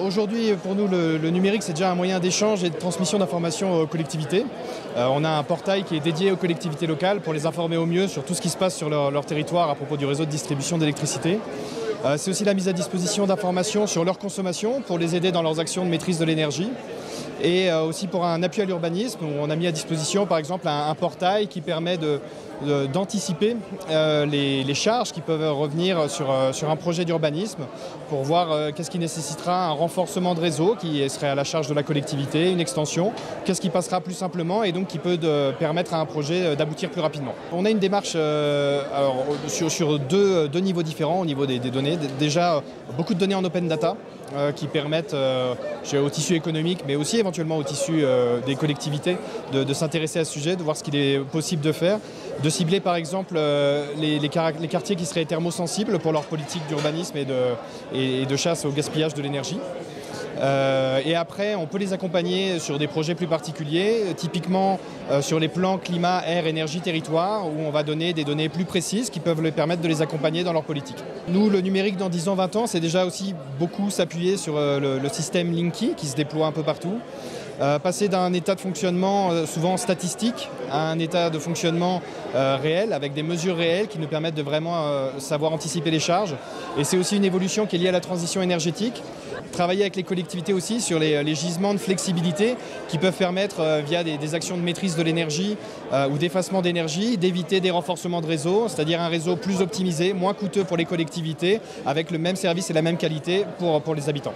Aujourd'hui, pour nous, le numérique, c'est déjà un moyen d'échange et de transmission d'informations aux collectivités. On a un portail qui est dédié aux collectivités locales pour les informer au mieux sur tout ce qui se passe sur leur territoire à propos du réseau de distribution d'électricité. C'est aussi la mise à disposition d'informations sur leur consommation pour les aider dans leurs actions de maîtrise de l'énergie. Et aussi pour un appui à l'urbanisme, où on a mis à disposition par exemple un portail qui permet d'anticiper les charges qui peuvent revenir sur un projet d'urbanisme pour voir qu'est-ce qui nécessitera un renforcement de réseau qui serait à la charge de la collectivité, une extension, qu'est-ce qui passera plus simplement et donc qui peut permettre à un projet d'aboutir plus rapidement. On a une démarche sur deux niveaux différents au niveau des données. Déjà, beaucoup de données en open data qui permettent au tissu économique, mais aussi éventuellement au tissu des collectivités, de s'intéresser à ce sujet, de voir ce qu'il est possible de faire, de cibler par exemple les quartiers qui seraient thermosensibles pour leur politique d'urbanisme et de chasse au gaspillage de l'énergie. Et après, on peut les accompagner sur des projets plus particuliers, typiquement sur les plans climat, air, énergie, territoire, où on va donner des données plus précises qui peuvent leur permettre de les accompagner dans leur politique. Nous, le numérique dans 10 ans, 20 ans, c'est déjà aussi beaucoup s'appuyer sur le système Linky qui se déploie un peu partout. Passer d'un état de fonctionnement souvent statistique à un état de fonctionnement réel, avec des mesures réelles qui nous permettent de vraiment savoir anticiper les charges. Et c'est aussi une évolution qui est liée à la transition énergétique. Travailler avec les collectivités aussi sur les gisements de flexibilité qui peuvent permettre, via des actions de maîtrise de l'énergie ou d'effacement d'énergie, d'éviter des renforcements de réseau, c'est-à-dire un réseau plus optimisé, moins coûteux pour les collectivités, avec le même service et la même qualité pour les habitants.